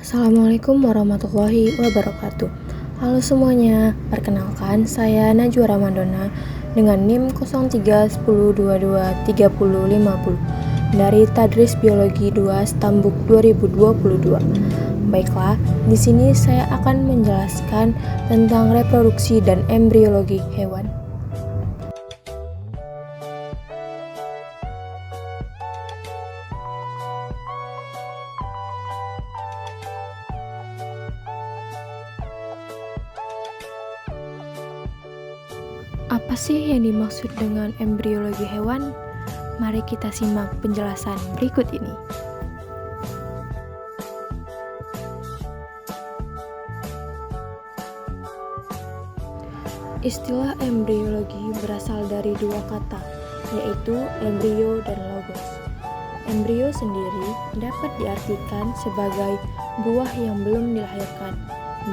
Assalamualaikum warahmatullahi wabarakatuh. Halo semuanya, perkenalkan saya Najwa Ramadona dengan NIM 0310223050 dari Tadris Biologi 2 Stambuk 2022. Baiklah, di sini saya akan menjelaskan tentang reproduksi dan embriologi hewan. Apa sih yang dimaksud dengan embriologi hewan? Mari kita simak penjelasan berikut ini. Istilah embriologi berasal dari dua kata, yaitu embrio dan logos. Embrio sendiri dapat diartikan sebagai buah yang belum dilahirkan,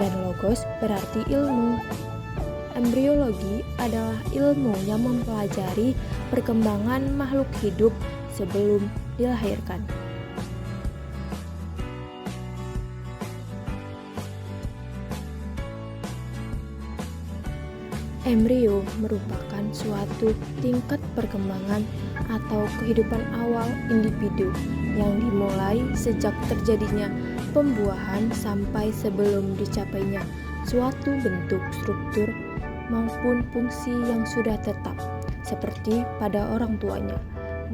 dan logos berarti ilmu. Embriologi adalah ilmu yang mempelajari perkembangan makhluk hidup sebelum dilahirkan. Embrio merupakan suatu tingkat perkembangan atau kehidupan awal individu yang dimulai sejak terjadinya pembuahan sampai sebelum dicapainya suatu bentuk struktur maupun fungsi yang sudah tetap, seperti pada orang tuanya.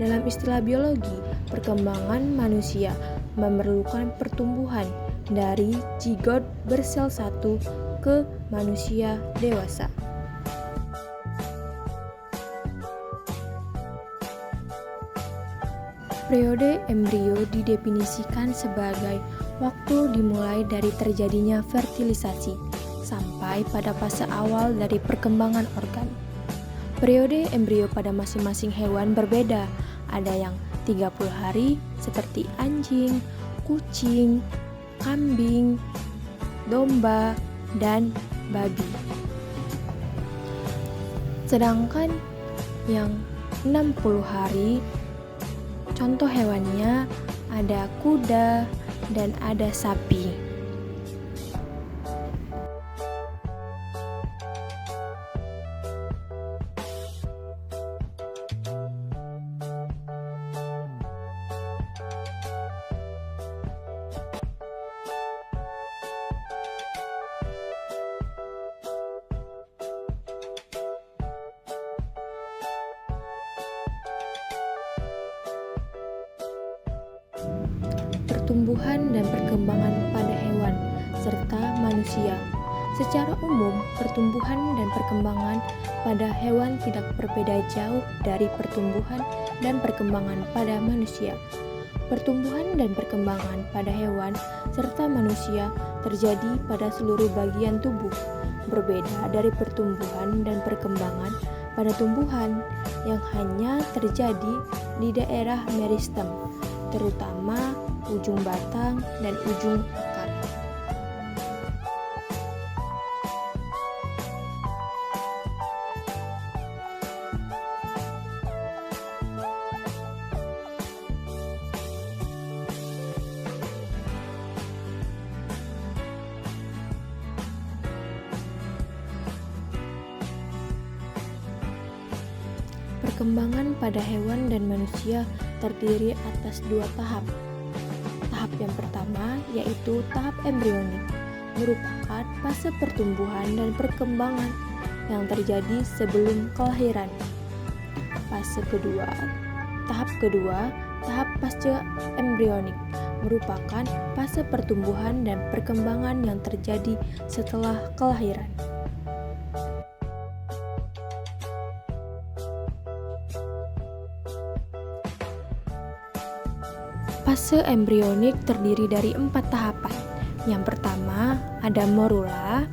Dalam istilah biologi, perkembangan manusia memerlukan pertumbuhan dari zigot bersel satu ke manusia dewasa. Periode embrio didefinisikan sebagai waktu dimulai dari terjadinya fertilisasi sampai pada fase awal dari perkembangan organ. Periode embrio pada masing-masing hewan berbeda. Ada yang 30 hari seperti anjing, kucing, kambing, domba, dan babi. Sedangkan yang 60 hari, contoh hewannya ada kuda dan ada sapi. Pertumbuhan dan perkembangan pada hewan serta manusia. Secara umum, pertumbuhan dan perkembangan pada hewan tidak berbeda jauh dari pertumbuhan dan perkembangan pada manusia. Pertumbuhan dan perkembangan pada hewan serta manusia terjadi pada seluruh bagian tubuh, berbeda dari pertumbuhan dan perkembangan pada tumbuhan yang hanya terjadi di daerah meristem, terutama ujung batang dan ujung akar. Perkembangan pada hewan dan manusia terdiri atas dua tahap. Tahap yang pertama yaitu tahap embrionik, merupakan fase pertumbuhan dan perkembangan yang terjadi sebelum kelahiran. Tahap kedua, tahap pasca embrionik, merupakan fase pertumbuhan dan perkembangan yang terjadi setelah kelahiran. Fase embrionik terdiri dari 4 tahapan. Yang pertama ada morula,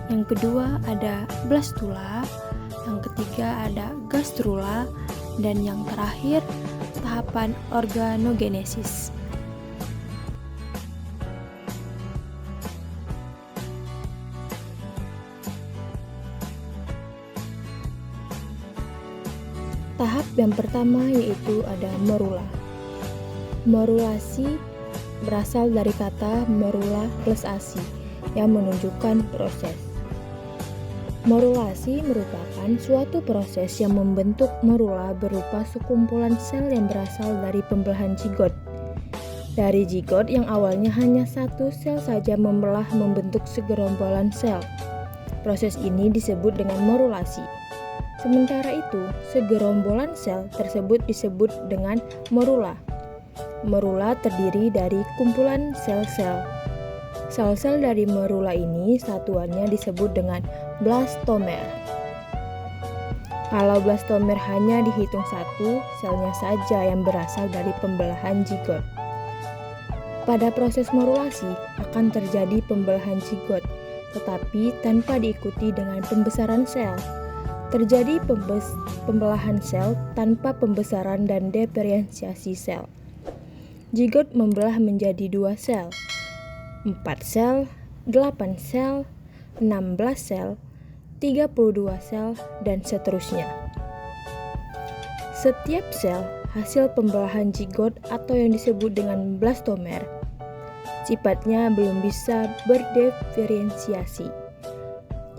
yang kedua ada blastula, yang ketiga ada gastrula, dan yang terakhir tahapan organogenesis. Tahap yang pertama yaitu ada morula. Morulasi berasal dari kata morula plus asi yang menunjukkan proses. Morulasi merupakan suatu proses yang membentuk morula berupa sekumpulan sel yang berasal dari pembelahan zigot. Dari zigot yang awalnya hanya satu sel saja membentuk segerombolan sel. Proses ini disebut dengan morulasi. Sementara itu, segerombolan sel tersebut disebut dengan morula. Morula terdiri dari kumpulan sel-sel. Sel-sel dari morula ini satuannya disebut dengan blastomer. Kalau blastomer hanya dihitung satu, selnya saja yang berasal dari pembelahan zigot. Pada proses morulasi akan terjadi pembelahan zigot, tetapi tanpa diikuti dengan pembesaran sel. Terjadi pembelahan sel tanpa pembesaran dan diferensiasi sel. Zigot membelah menjadi 2 sel, 4 sel, 8 sel, 16 sel, 32 sel, dan seterusnya. Setiap sel hasil pembelahan zigot atau yang disebut dengan blastomer, sifatnya belum bisa berdiferensiasi,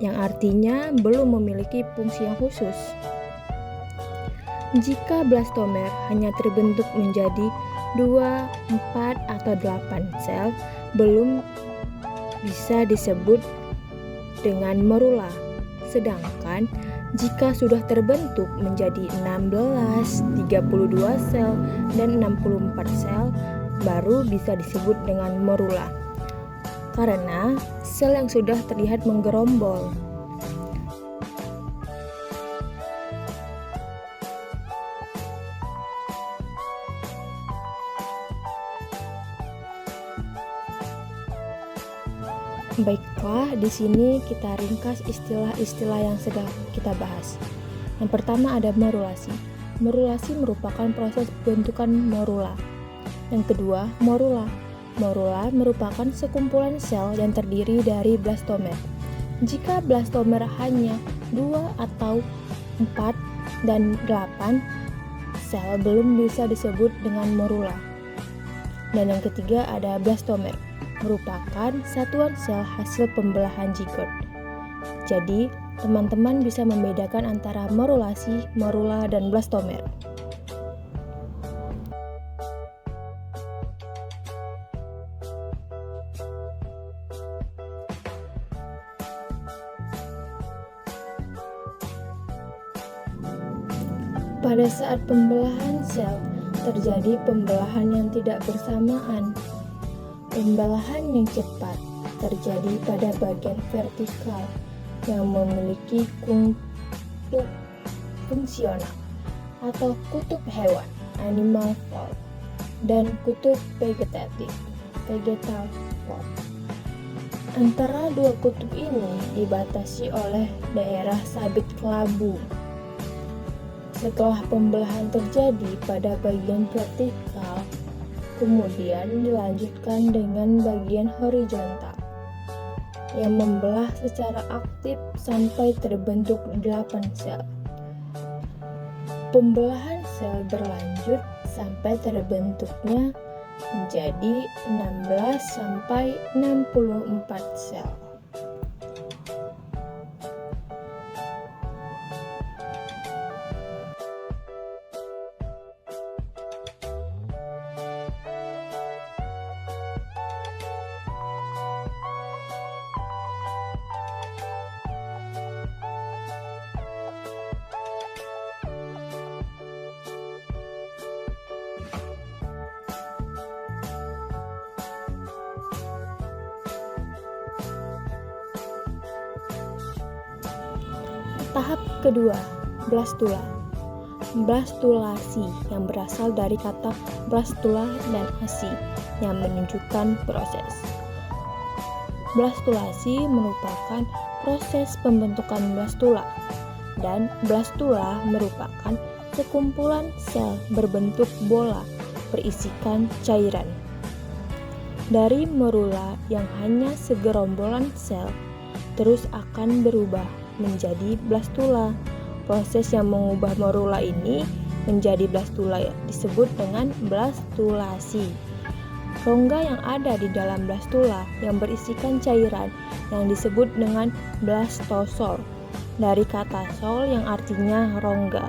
yang artinya belum memiliki fungsi yang khusus. Jika blastomer hanya terbentuk menjadi 2, 4, atau 8 sel, belum bisa disebut dengan morula. Sedangkan jika sudah terbentuk menjadi 16, 32 sel, dan 64 sel, baru bisa disebut dengan morula. Karena sel yang sudah terlihat menggerombol. Baiklah, di sini kita ringkas istilah-istilah yang sedang kita bahas. Yang pertama ada morulasi. Morulasi merupakan proses pembentukan morula. Yang kedua, morula. Morula merupakan sekumpulan sel yang terdiri dari blastomer. Jika blastomer hanya 2 atau 4 dan 8 sel belum bisa disebut dengan morula. Dan yang ketiga ada blastomer, merupakan satuan sel hasil pembelahan zigot. Jadi, teman-teman bisa membedakan antara morulasi, morula, dan blastomer. Pada saat pembelahan sel, terjadi pembelahan yang tidak bersamaan. Pembelahan yang cepat terjadi pada bagian vertikal yang memiliki kutub fungsional atau kutub hewan (animal fold) dan kutub vegetatif (vegetal fold). Antara dua kutub ini dibatasi oleh daerah sabit kelabu. Setelah pembelahan terjadi pada bagian vertikal, kemudian dilanjutkan dengan bagian horizontal yang membelah secara aktif sampai terbentuk 8 sel. Pembelahan sel berlanjut sampai terbentuknya menjadi 16 sampai 64 sel. Tahap kedua, blastula. Blastulasi yang berasal dari kata blastula dan asi yang menunjukkan proses. Blastulasi merupakan proses pembentukan blastula, dan blastula merupakan sekumpulan sel berbentuk bola berisikan cairan. Dari morula yang hanya segerombolan sel, terus akan berubah menjadi blastula. Proses yang mengubah morula ini menjadi blastula disebut dengan blastulasi. rongga yang ada di dalam blastula yang berisikan cairan yang disebut dengan blastosol, dari kata sol yang artinya rongga.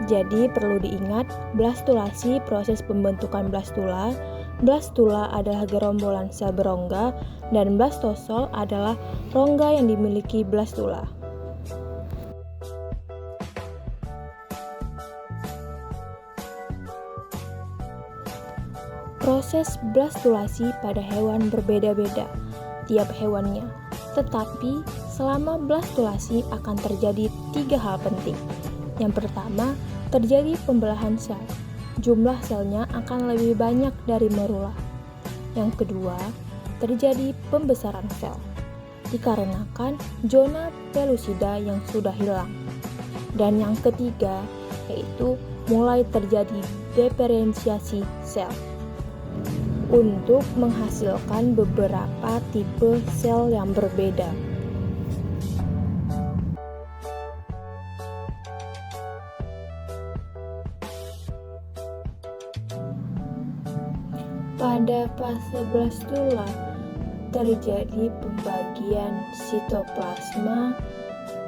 Jadi perlu diingat, blastulasi proses pembentukan blastula. Blastula adalah gerombolan sel berongga dan blastosol adalah rongga yang dimiliki blastula. Proses blastulasi pada hewan berbeda-beda tiap hewannya, tetapi selama blastulasi akan terjadi 3 hal penting. Yang pertama, terjadi pembelahan sel. Jumlah selnya akan lebih banyak dari morula. Yang kedua, terjadi pembesaran sel, dikarenakan zona pelusida yang sudah hilang. Dan yang ketiga, yaitu mulai terjadi diferensiasi sel untuk menghasilkan beberapa tipe sel yang berbeda. Pada fase blastula terjadi pembagian sitoplasma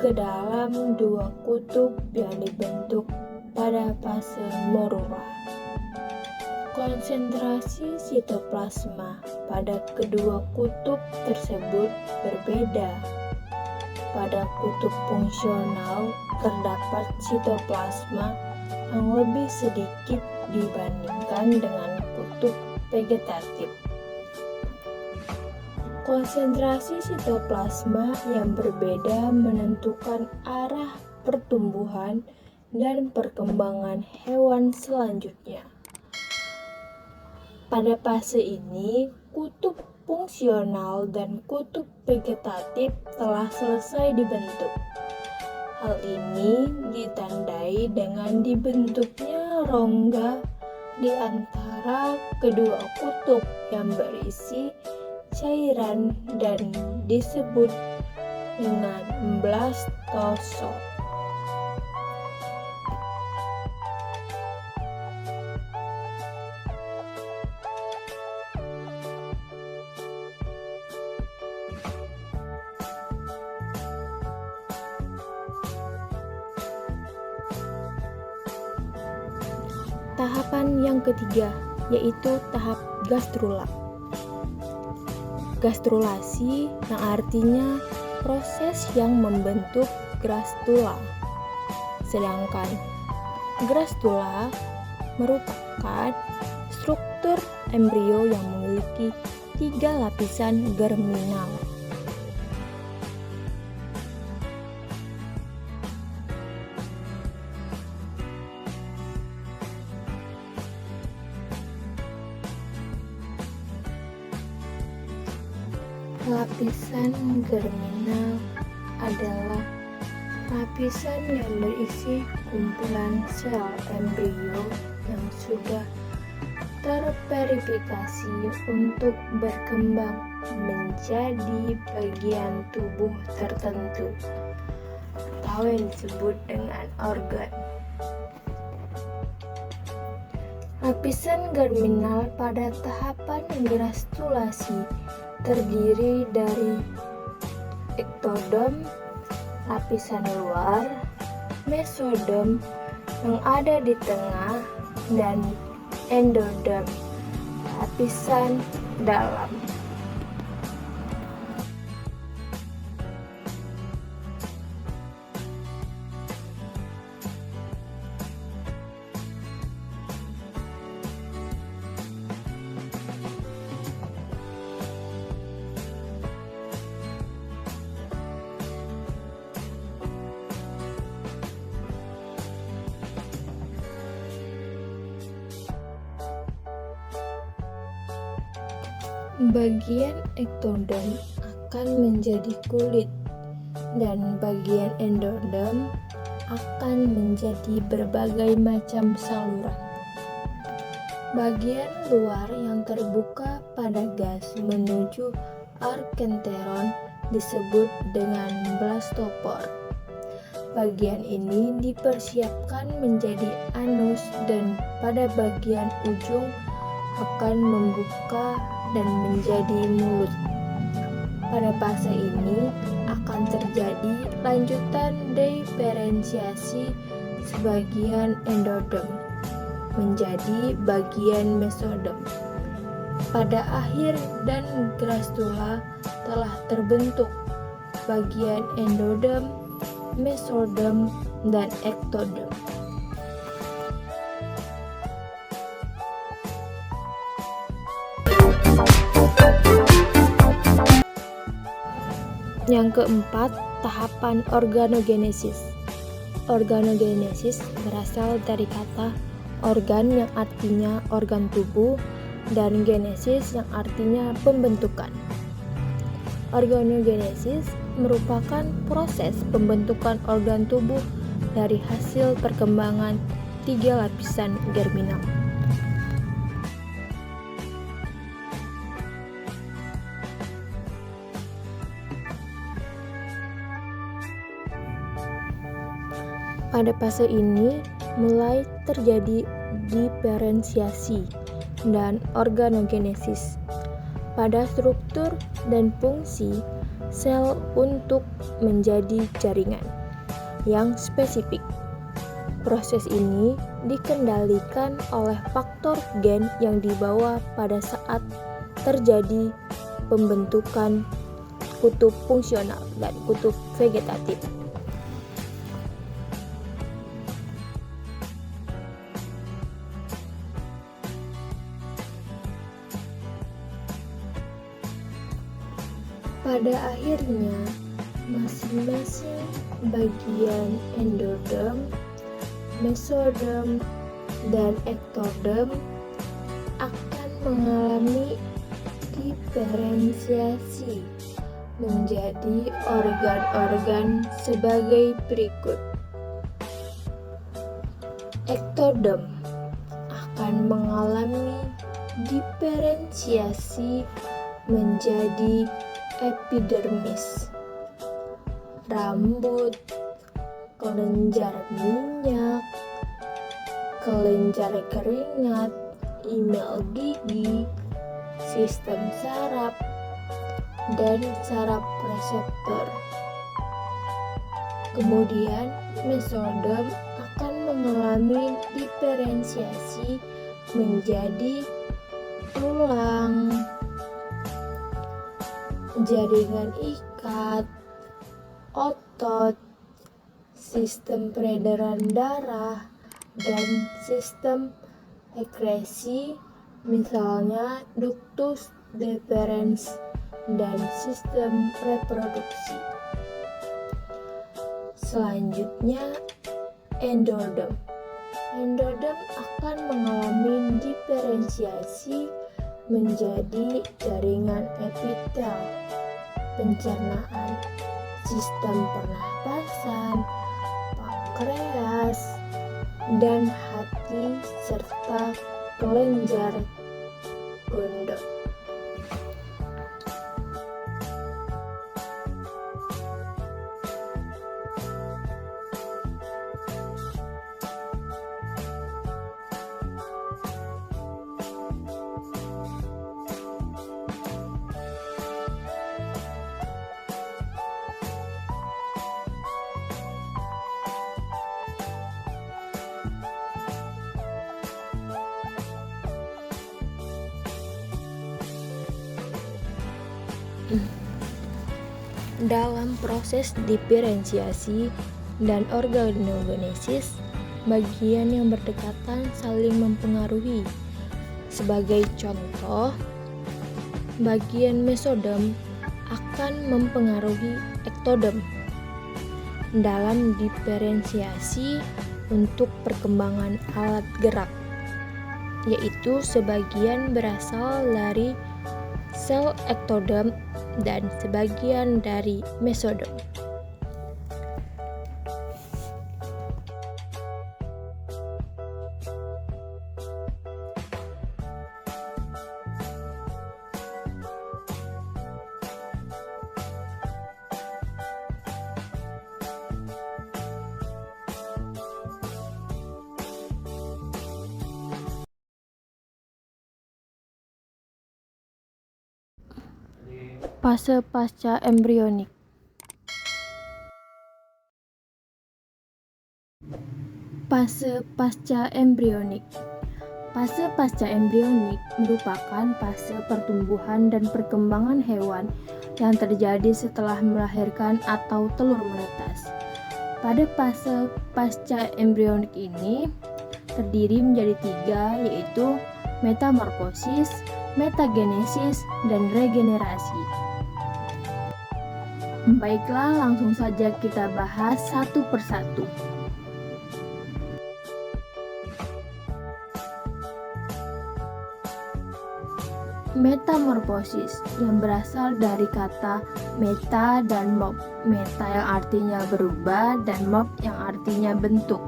ke dalam 2 kutub yang dibentuk pada fase morula. Konsentrasi sitoplasma pada kedua kutub tersebut berbeda. Pada kutub fungsional terdapat sitoplasma yang lebih sedikit dibandingkan dengan kutub vegetatif. Konsentrasi sitoplasma yang berbeda menentukan arah pertumbuhan dan perkembangan hewan selanjutnya. Pada fase ini, kutub fungsional dan kutub vegetatif telah selesai dibentuk. Hal ini ditandai dengan dibentuknya rongga di antara kedua kutub yang berisi cairan dan disebut dengan blastosol. Tahapan yang ketiga, yaitu tahap gastrula. Gastrulasi yang artinya proses yang membentuk gastrula. Sedangkan gastrula merupakan struktur embrio yang memiliki 3 lapisan germinal. Lapisan germinal adalah lapisan yang berisi kumpulan sel embrio yang sudah terverifikasi untuk berkembang menjadi bagian tubuh tertentu atau yang disebut dengan organ. Lapisan germinal pada tahapan gastrulasi terdiri dari ektodom, lapisan luar, mesodom yang ada di tengah, dan endodom, lapisan dalam. Bagian ektodom akan menjadi kulit dan bagian endodom akan menjadi berbagai macam saluran. Bagian luar yang terbuka pada gas menuju arkenteron disebut dengan blastopor. Bagian ini dipersiapkan menjadi anus dan pada bagian ujung akan membuka dan menjadi mulut. Pada fase ini akan terjadi lanjutan diferensiasi sebagian endodem menjadi bagian mesodem. Pada akhir dan grastula telah terbentuk bagian endodem, mesodem, dan ektodem. Yang keempat, tahapan organogenesis. Organogenesis berasal dari kata organ yang artinya organ tubuh dan genesis yang artinya pembentukan. Organogenesis merupakan proses pembentukan organ tubuh dari hasil perkembangan 3 lapisan germinal. Pada fase ini mulai terjadi diferensiasi dan organogenesis pada struktur dan fungsi sel untuk menjadi jaringan yang spesifik. Proses ini dikendalikan oleh faktor gen yang dibawa pada saat terjadi pembentukan kutub fungsional dan kutub vegetatif. Pada akhirnya, masing-masing bagian endodem, mesodem, dan ektodem akan mengalami diferensiasi menjadi organ-organ sebagai berikut. Ektodem akan mengalami diferensiasi menjadi epidermis, rambut, kelenjar minyak, kelenjar keringat, imel gigi, sistem saraf, dan saraf reseptor. Kemudian mesodem akan mengalami diferensiasi menjadi tulang, jaringan ikat, otot, sistem peredaran darah, dan sistem ekresi, misalnya ductus deferens dan sistem reproduksi. Selanjutnya, endodem. Endodem akan mengalami diferensiasi menjadi jaringan epitel, pencernaan, sistem pernapasan, pankreas, dan hati serta kelenjar gondok. Dalam proses diferensiasi dan organogenesis, bagian yang berdekatan saling mempengaruhi. Sebagai contoh, bagian mesodem akan mempengaruhi ektodem dalam diferensiasi untuk perkembangan alat gerak, yaitu sebagian berasal dari sel ektodem dan sebagian dari mesodem. Fase pasca embrionik. Fase pasca embrionik. Fase pasca embrionik merupakan fase pertumbuhan dan perkembangan hewan yang terjadi setelah melahirkan atau telur menetas. Pada fase pasca embrionik ini terdiri menjadi 3, yaitu metamorfosis, metagenesis, dan regenerasi. Baiklah, langsung saja kita bahas satu persatu. Metamorfosis yang berasal dari kata meta dan morph. Meta yang artinya berubah dan morph yang artinya bentuk.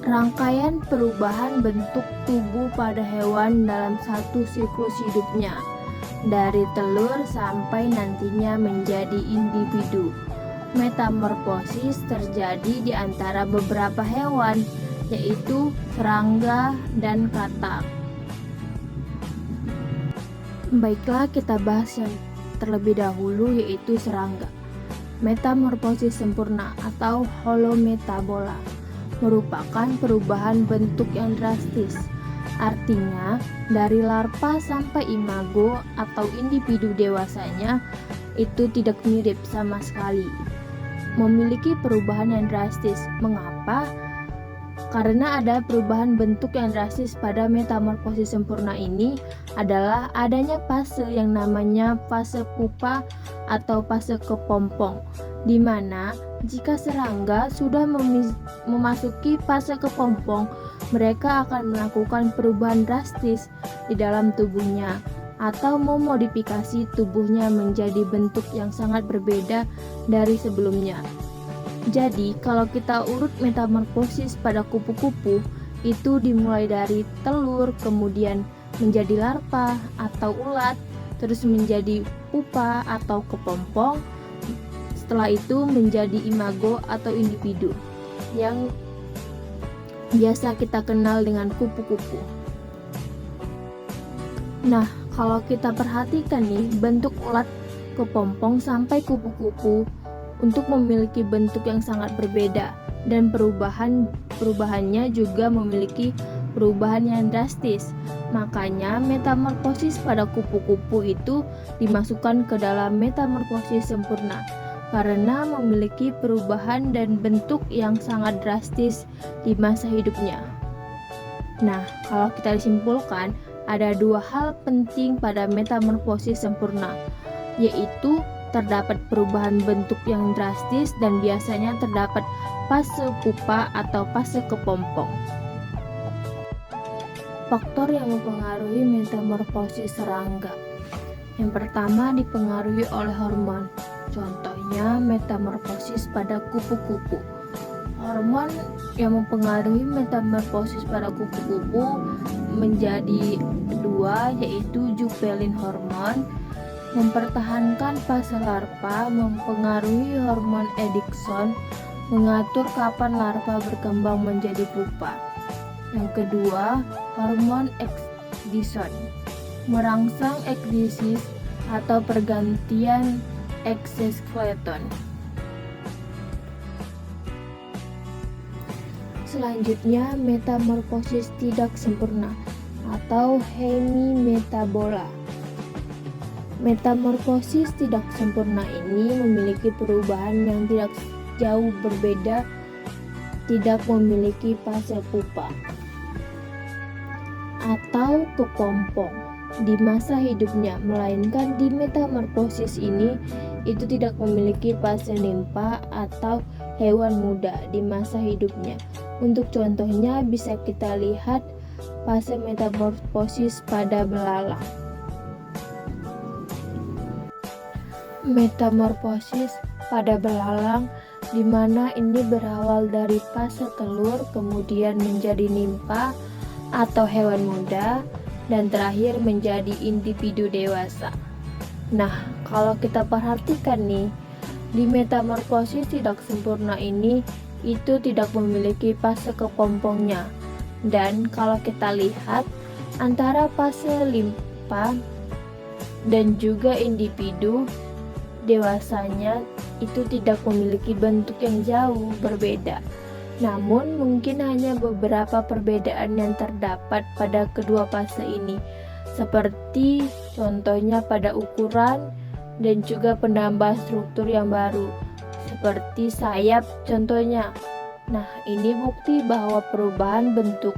Rangkaian perubahan bentuk tubuh pada hewan dalam satu siklus hidupnya, dari telur sampai nantinya menjadi individu. Metamorfosis terjadi di antara beberapa hewan, yaitu serangga dan katak. Baiklah, kita bahas yang terlebih dahulu, yaitu serangga. Metamorfosis sempurna atau holometabola merupakan perubahan bentuk yang drastis. Artinya, dari larva sampai imago atau individu dewasanya itu tidak mirip sama sekali. Memiliki perubahan yang drastis. Mengapa? Karena ada perubahan bentuk yang drastis pada metamorfosis sempurna ini adalah adanya fase yang namanya fase pupa atau fase kepompong, di mana jika serangga sudah memasuki fase kepompong, mereka akan melakukan perubahan drastis di dalam tubuhnya atau memodifikasi tubuhnya menjadi bentuk yang sangat berbeda dari sebelumnya. Jadi, kalau kita urut metamorfosis pada kupu-kupu, itu dimulai dari telur, kemudian menjadi larva atau ulat, terus menjadi pupa atau kepompong, setelah itu menjadi imago atau individu, yang biasa kita kenal dengan kupu-kupu. Nah, kalau kita perhatikan nih, bentuk ulat, kepompong, sampai kupu-kupu untuk memiliki bentuk yang sangat berbeda, dan perubahannya juga memiliki perubahan yang drastis. Makanya metamorfosis pada kupu-kupu itu dimasukkan ke dalam metamorfosis sempurna karena memiliki perubahan dan bentuk yang sangat drastis di masa hidupnya. Nah, kalau kita simpulkan, ada 2 hal penting pada metamorfosis sempurna, yaitu terdapat perubahan bentuk yang drastis dan biasanya terdapat fase pupa atau fase kepompong. Faktor yang mempengaruhi metamorfosis serangga. Yang pertama dipengaruhi oleh hormon. Contohnya metamorfosis pada kupu-kupu. Hormon yang mempengaruhi metamorfosis pada kupu-kupu menjadi 2, yaitu Juvelin hormon, mempertahankan fase larva, mempengaruhi hormon Edikson, mengatur kapan larva berkembang menjadi pupa. Yang kedua, hormon ekdison, merangsang ekdisis atau pergantian eksoskeleton. Selanjutnya, metamorfosis tidak sempurna atau hemimetabola. Metamorfosis tidak sempurna ini memiliki perubahan yang tidak jauh berbeda, tidak memiliki fase pupa atau kepompong di masa hidupnya, melainkan di metamorfosis ini itu tidak memiliki fase nimfa atau hewan muda di masa hidupnya. Untuk contohnya bisa kita lihat fase metamorfosis pada belalang. Metamorfosis pada belalang, di mana ini berawal dari fase telur, kemudian menjadi nimfa atau hewan muda, dan terakhir menjadi individu dewasa. Nah, kalau kita perhatikan nih, di metamorfosis tidak sempurna ini itu tidak memiliki fase kepompongnya, dan kalau kita lihat antara fase limfa dan juga individu dewasanya itu tidak memiliki bentuk yang jauh berbeda. Namun mungkin hanya beberapa perbedaan yang terdapat pada kedua fase ini, seperti contohnya pada ukuran dan juga penambah struktur yang baru, seperti sayap contohnya. Nah, ini bukti bahwa perubahan bentuk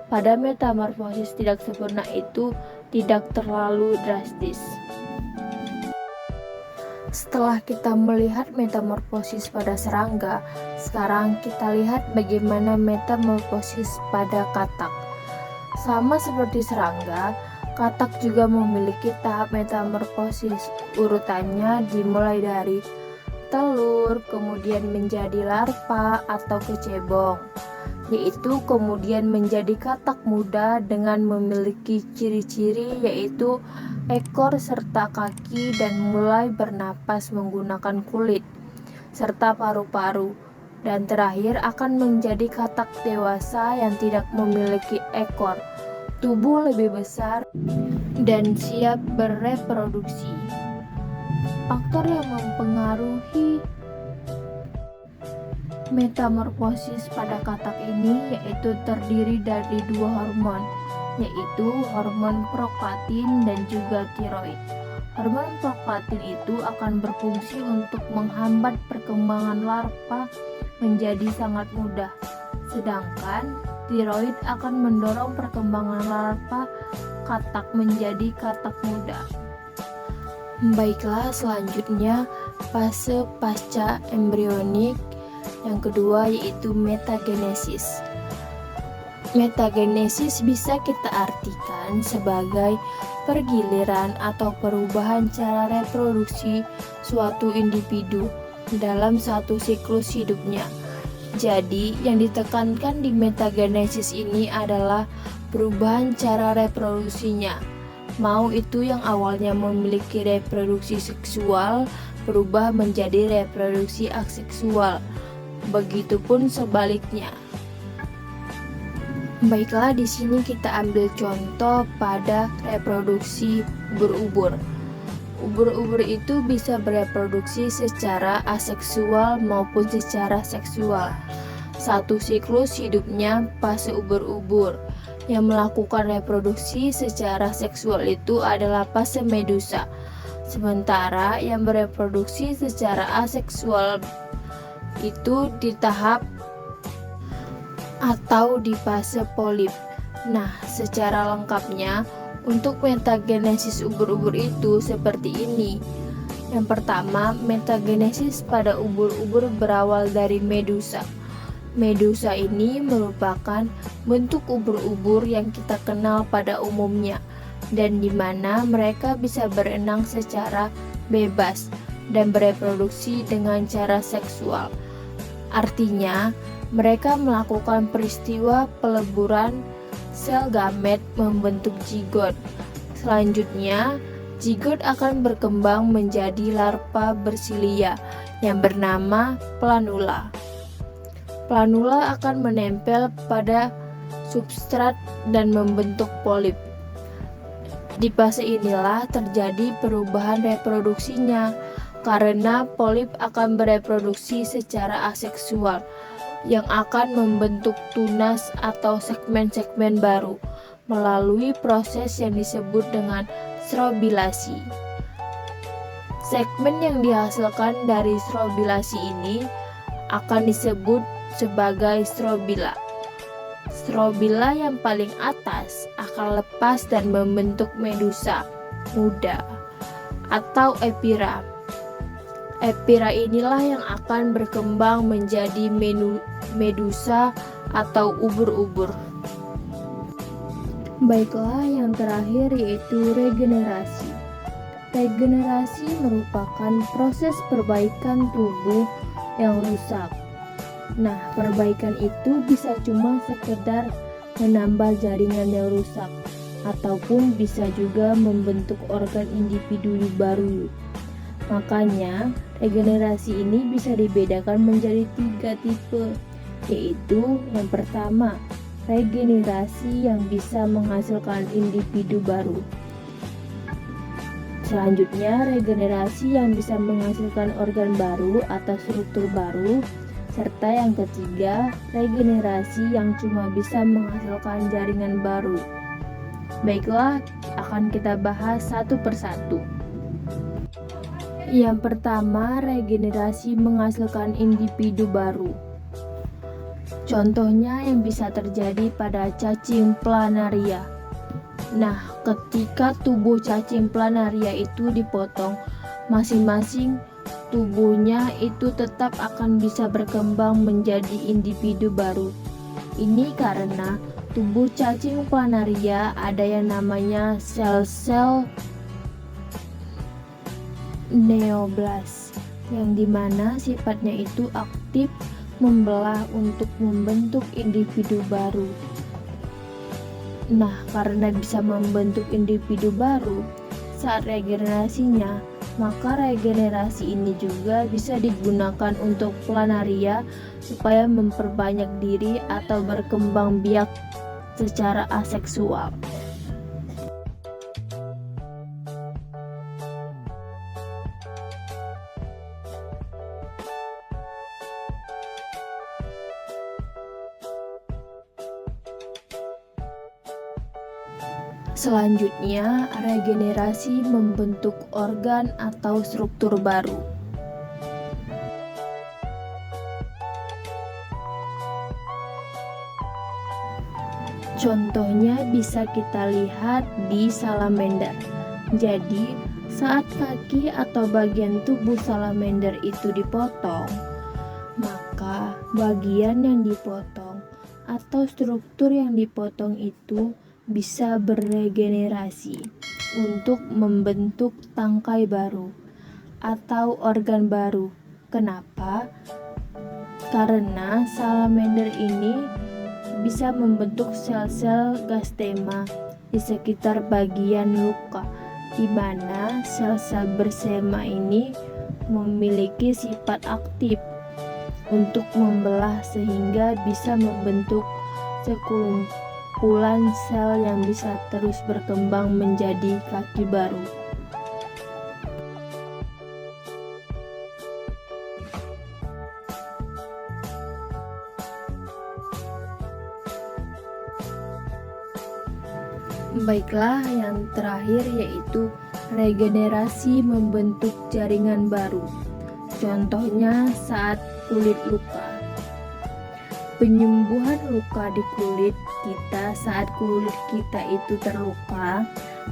pada metamorfosis tidak sempurna itu tidak terlalu drastis. Setelah kita melihat metamorfosis pada serangga, sekarang kita lihat bagaimana metamorfosis pada katak. Sama seperti serangga, katak juga memiliki tahap metamorfosis. Urutannya dimulai dari telur, kemudian menjadi larva atau kecebong, yaitu kemudian menjadi katak muda dengan memiliki ciri-ciri yaitu ekor serta kaki dan mulai bernapas menggunakan kulit serta paru-paru, dan terakhir akan menjadi katak dewasa yang tidak memiliki ekor, tubuh lebih besar dan siap bereproduksi. Faktor yang mempengaruhi metamorfosis pada katak ini yaitu terdiri dari dua hormon, yaitu hormon prolaktin dan juga tiroid. Hormon prolaktin itu akan berfungsi untuk menghambat perkembangan larva menjadi sangat mudah, sedangkan tiroid akan mendorong perkembangan larva katak menjadi katak muda. Baiklah, selanjutnya fase pasca embrionik yang kedua yaitu metagenesis. Metagenesis bisa kita artikan sebagai pergiliran atau perubahan cara reproduksi suatu individu dalam satu siklus hidupnya. Jadi, yang ditekankan di metagenesis ini adalah perubahan cara reproduksinya. Mau itu yang awalnya memiliki reproduksi seksual berubah menjadi reproduksi aseksual. Begitupun sebaliknya. Baiklah, di sini kita ambil contoh pada reproduksi ubur-ubur. Ubur-ubur itu bisa bereproduksi secara aseksual maupun secara seksual. Satu siklus hidupnya fase ubur-ubur. Yang melakukan reproduksi secara seksual itu adalah fase medusa. Sementara yang bereproduksi secara aseksual itu di tahap atau di fase polip. Nah, secara lengkapnya untuk metagenesis ubur-ubur itu seperti ini. Yang pertama, metagenesis pada ubur-ubur berawal dari medusa. Medusa ini merupakan bentuk ubur-ubur yang kita kenal pada umumnya, dan di mana mereka bisa berenang secara bebas dan bereproduksi dengan cara seksual. Artinya, mereka melakukan peristiwa peleburan sel gamet membentuk zigot. Selanjutnya, zigot akan berkembang menjadi larva bersilia yang bernama planula. Planula akan menempel pada substrat dan membentuk polip. Di fase inilah terjadi perubahan reproduksinya, karena polip akan bereproduksi secara aseksual yang akan membentuk tunas atau segmen-segmen baru melalui proses yang disebut dengan strobilasi. Segmen yang dihasilkan dari strobilasi ini akan disebut sebagai strobila. Strobila yang paling atas akan lepas dan membentuk medusa muda atau epira. Epira inilah yang akan berkembang menjadi medusa atau ubur-ubur. Baiklah, yang terakhir yaitu regenerasi. Regenerasi merupakan proses perbaikan tubuh yang rusak. Nah, perbaikan itu bisa cuma sekedar menambah jaringan yang rusak, ataupun bisa juga membentuk organ individu baru. Makanya, regenerasi ini bisa dibedakan menjadi 3 tipe, yaitu yang pertama, regenerasi yang bisa menghasilkan individu baru. Selanjutnya, regenerasi yang bisa menghasilkan organ baru atau struktur baru. Serta yang ketiga, regenerasi yang cuma bisa menghasilkan jaringan baru. Baiklah, akan kita bahas satu persatu. Yang pertama, regenerasi menghasilkan individu baru. Contohnya yang bisa terjadi pada cacing planaria. Nah, ketika tubuh cacing planaria itu dipotong, masing-masing tubuhnya itu tetap akan bisa berkembang menjadi individu baru. Ini karena tubuh cacing planaria ada yang namanya sel-sel neoblas, yang dimana sifatnya itu aktif membelah untuk membentuk individu baru. Nah, karena bisa membentuk individu baru saat regenerasinya, maka regenerasi ini juga bisa digunakan untuk planaria supaya memperbanyak diri atau berkembang biak secara aseksual. Selanjutnya, regenerasi membentuk organ atau struktur baru. Contohnya bisa kita lihat di salamander. Jadi, saat kaki atau bagian tubuh salamander itu dipotong, maka bagian yang dipotong atau struktur yang dipotong itu bisa beregenerasi untuk membentuk tangkai baru atau organ baru. Kenapa? Karena salamander ini bisa membentuk sel-sel gastema di sekitar bagian luka, di mana sel-sel bersema ini memiliki sifat aktif untuk membelah sehingga bisa membentuk sekumpulan sel yang bisa terus berkembang menjadi kaki baru. Baiklah, yang terakhir yaitu regenerasi membentuk jaringan baru. Contohnya saat kulit luka. Penyembuhan luka di kulit kita saat kulit kita itu terluka,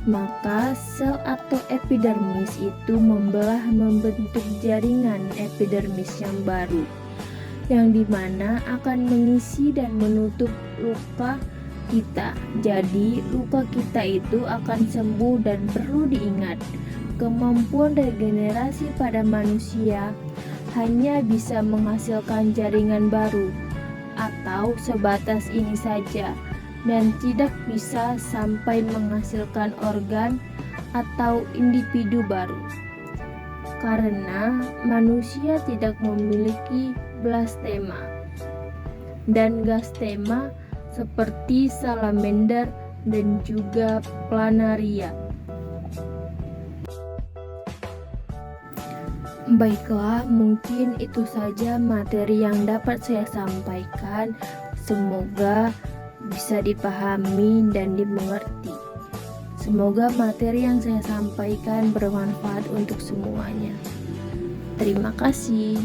maka sel atau epidermis itu membelah membentuk jaringan epidermis yang baru, yang dimana akan mengisi dan menutup luka kita. Jadi luka kita itu akan sembuh. Dan perlu diingat, kemampuan regenerasi pada manusia hanya bisa menghasilkan jaringan baru atau sebatas ini saja, dan tidak bisa sampai menghasilkan organ atau individu baru, karena manusia tidak memiliki blastema dan gastema seperti salamander dan juga planaria. Baiklah, mungkin itu saja materi yang dapat saya sampaikan. Semoga bisa dipahami dan dimengerti. Semoga materi yang saya sampaikan bermanfaat untuk semuanya. Terima kasih.